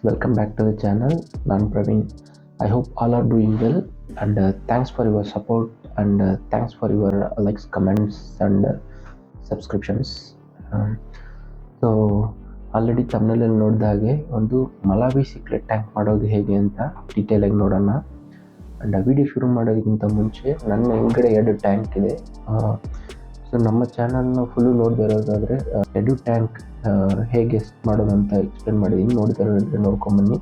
welcome back to the channel. ನಾನು Praveen. I hope all are doing well and thanks for your support and thanks for your likes, comments and subscriptions. So already ತಮ್ಮನೇಲಿ ನೋಡಿದ ಹಾಗೆ ಒಂದು Malawi secret tank ಮಾಡೋದು ಹೇಗೆ ಅಂತ ಡೀಟೇಲಾಗಿ ನೋಡೋಣ. And ಆ ವಿಡಿಯೋ ಶುರು ಮಾಡೋದಕ್ಕಿಂತ ಮುಂಚೆ ನನ್ನ ಹಿಂದ್ಗಡೆ 2 ಟ್ಯಾಂಕ್ ಇದೆ. ಸೊ ನಮ್ಮ ಚಾನಲ್ನ ಫುಲ್ಲು ನೋಡದೇ ಇರೋದಾದರೆ ಎಡು ಟ್ಯಾಂಕ್ ಹೇಗೆ ಮಾಡೋದು ಅಂತ ಎಕ್ಸ್ಪ್ಲೇನ್ ಮಾಡಿದ್ದೀನಿ. ನೋಡ್ತಾ ಇರೋದ್ರೆ ನೋಡ್ಕೊಂಬನ್ನಿ.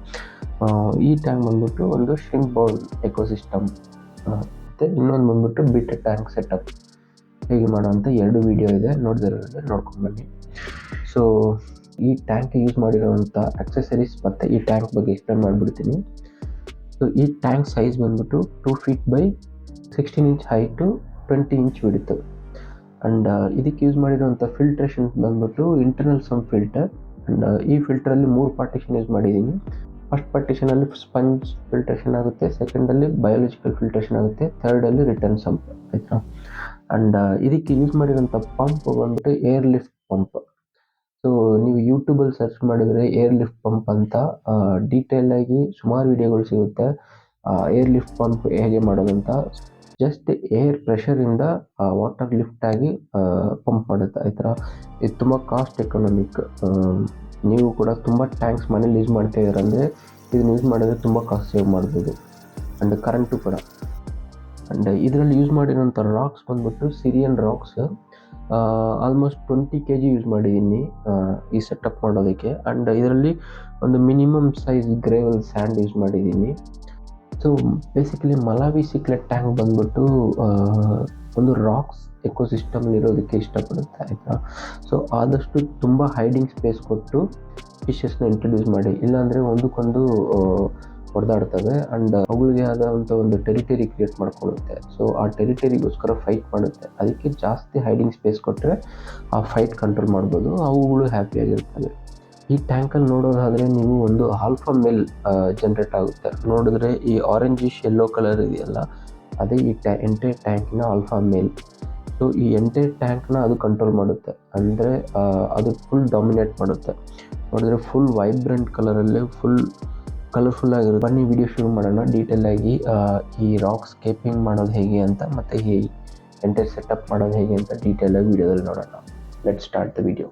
ಈ ಟ್ಯಾಂಕ್ ಬಂದ್ಬಿಟ್ಟು ಒಂದು ಶ್ರಿಂಕ್ ಬೌಲ್ ಎಕೋಸಿಸ್ಟಮ್ ಮತ್ತು ಇನ್ನೊಂದು ಬಂದ್ಬಿಟ್ಟು ಬಿಟ್ ಟ್ಯಾಂಕ್ ಸೆಟಪ್ ಹೇಗೆ ಮಾಡೋ ಅಂತ 2 ವಿಡಿಯೋ ಇದೆ. ನೋಡ್ತಾ ಇರೋದ್ರೆ ನೋಡ್ಕೊಂಬನ್ನಿ. ಸೊ ಈ ಟ್ಯಾಂಕ್ ಯೂಸ್ ಮಾಡಿರೋವಂಥ ಅಕ್ಸೆಸರೀಸ್ ಮತ್ತು ಈ ಟ್ಯಾಂಕ್ ಬಗ್ಗೆ ಎಕ್ಸ್ಪ್ಲೇನ್ ಮಾಡಿಬಿಡ್ತೀನಿ. ಸೊ ಈ ಟ್ಯಾಂಕ್ ಸೈಜ್ ಬಂದ್ಬಿಟ್ಟು 2 feet by 16 inch height, 20 inch width. And ಇದಕ್ಕೆ ಯೂಸ್ ಮಾಡಿರೋವಂಥ ಫಿಲ್ಟ್ರೇಷನ್ ಬಂದ್ಬಿಟ್ಟು ಇಂಟರ್ನಲ್ ಸಮ್ ಫಿಲ್ಟರ್. ಆ್ಯಂಡ್ ಈ ಫಿಲ್ಟರಲ್ಲಿ 3 ಪಾರ್ಟಿಷನ್ ಯೂಸ್ ಮಾಡಿದ್ದೀನಿ. ಫಸ್ಟ್ ಪಾರ್ಟಿಷನಲ್ಲಿ ಸ್ಪಂಜ್ ಫಿಲ್ಟ್ರೇಷನ್ ಆಗುತ್ತೆ, ಸೆಕೆಂಡಲ್ಲಿ ಬಯೋಲಜಿಕಲ್ ಫಿಲ್ಟ್ರೇಷನ್ ಆಗುತ್ತೆ, ಥರ್ಡಲ್ಲಿ ರಿಟರ್ನ್ ಸಂಪ್, ಆಯಿತಾ. ಆ್ಯಂಡ್ ಇದಕ್ಕೆ ಯೂಸ್ ಮಾಡಿರೋಂಥ ಪಂಪ್ ಬಂದ್ಬಿಟ್ಟು ಏರ್ ಲಿಫ್ಟ್ ಪಂಪ್. ಸೊ ನೀವು ಯೂಟ್ಯೂಬಲ್ಲಿ ಸರ್ಚ್ ಮಾಡಿದರೆ ಏರ್ ಲಿಫ್ಟ್ ಪಂಪ್ ಅಂತ ಡೀಟೇಲಾಗಿ ಸುಮಾರು ವೀಡಿಯೋಗಳು ಸಿಗುತ್ತೆ. ಏರ್ ಲಿಫ್ಟ್ ಪಂಪ್ ಹೇಗೆ ಮಾಡೋದಂತ. ಜಸ್ಟ್ ಏರ್ ಪ್ರೆಷರಿಂದ ವಾಟರ್ ಲಿಫ್ಟ್ ಆಗಿ ಪಂಪ್ ಮಾಡುತ್ತೆ, ಈ ಥರ. ಇದು ತುಂಬ ಕಾಸ್ಟ್ ಎಕನಾಮಿಕ್. ನೀವು ಕೂಡ ತುಂಬ ಟ್ಯಾಂಕ್ಸ್ ಮನೇಲಿ ಯೂಸ್ ಮಾಡ್ತಾ ಇದ್ದೀರಂದರೆ ಇದನ್ನು ಯೂಸ್ ಮಾಡಿದ್ರೆ ತುಂಬ ಕಾಸ್ಟ್ ಸೇವ್ ಮಾಡ್ಬೋದು. ಆ್ಯಂಡ್ ಕರೆಂಟು ಕೂಡ. ಆ್ಯಂಡ್ ಇದರಲ್ಲಿ ಯೂಸ್ ಮಾಡಿರೋಂಥ ರಾಕ್ಸ್ ಬಂದ್ಬಿಟ್ಟು Syrian rocks. Almost 20 kg use ಮಾಡಿದ್ದೀನಿ ಈ ಸೆಟಪ್ ಮಾಡೋದಕ್ಕೆ. ಆ್ಯಂಡ್ ಇದರಲ್ಲಿ ಒಂದು minimum size gravel sand use ಮಾಡಿದ್ದೀನಿ. So basically Malawi secret tank ಬಂದ್ಬಿಟ್ಟು ಒಂದು ರಾಕ್ಸ್ ಎಕೋಸಿಸ್ಟಮ್ಲಿರೋದಕ್ಕೆ ಇಷ್ಟಪಡುತ್ತೆ, ಆಯಿತಾ. ಸೊ ಆದಷ್ಟು ತುಂಬ ಹೈಡಿಂಗ್ ಸ್ಪೇಸ್ ಕೊಟ್ಟು ಫಿಶಸ್ನ ಇಂಟ್ರೊಡ್ಯೂಸ್ ಮಾಡಿ, ಇಲ್ಲಾಂದರೆ ಒಂದಕ್ಕೊಂದು ಹೊಡೆದಾಡ್ತವೆ. ಆ್ಯಂಡ್ ಅವುಗಳಿಗೆ ಆದಂಥ ಒಂದು ಟೆರಿಟರಿ ಕ್ರಿಯೇಟ್ ಮಾಡ್ಕೊಳ್ಳುತ್ತೆ. ಸೊ ಆ ಟೆರಿಟರಿಗೋಸ್ಕರ ಫೈಟ್ ಮಾಡುತ್ತೆ. ಅದಕ್ಕೆ ಜಾಸ್ತಿ ಹೈಡಿಂಗ್ ಸ್ಪೇಸ್ ಕೊಟ್ಟರೆ ಆ ಫೈಟ್ ಕಂಟ್ರೋಲ್ ಮಾಡ್ಬೋದು, ಅವುಗಳು ಹ್ಯಾಪಿಯಾಗಿರ್ತವೆ. ಈ ಟ್ಯಾಂಕಲ್ಲಿ ನೋಡೋದಾದರೆ ನೀವು ಒಂದು ಆಲ್ಫಾ ಮೇಲ್ ಜನ್ರೇಟ್ ಆಗುತ್ತೆ. ನೋಡಿದ್ರೆ ಈ ಆರೆಂಜಿಶ್ ಯೆಲ್ಲೋ ಕಲರ್ ಇದೆಯಲ್ಲ, ಅದೇ ಈ ಎಂಟೈರ್ ಟ್ಯಾಂಕಿನ ಆಲ್ಫಾ ಮೇಲ್. ಸೊ ಈ ಎಂಟೈರ್ ಟ್ಯಾಂಕ್ನ ಅದು ಕಂಟ್ರೋಲ್ ಮಾಡುತ್ತೆ, ಅಂದರೆ ಅದು ಫುಲ್ ಡಾಮಿನೇಟ್ ಮಾಡುತ್ತೆ. ನೋಡಿದ್ರೆ ಫುಲ್ ವೈಬ್ರೆಂಟ್ ಕಲರಲ್ಲೇ ಫುಲ್ ಕಲರ್ಫುಲ್ ಆಗಿರುತ್ತೆ. ಬನ್ನಿ ವಿಡಿಯೋ ಶುರು ಮಾಡೋಣ. ಡೀಟೇಲಾಗಿ ಈ ರಾಕ್ ಸ್ಕೇಪಿಂಗ್ ಮಾಡೋದು ಹೇಗೆ ಅಂತ ಮತ್ತು ಈ ಎಂಟೈರ್ ಸೆಟಪ್ ಮಾಡೋದು ಹೇಗೆ ಅಂತ ಡೀಟೇಲಾಗಿ ವಿಡಿಯೋದಲ್ಲಿ ನೋಡೋಣ. Let start the video.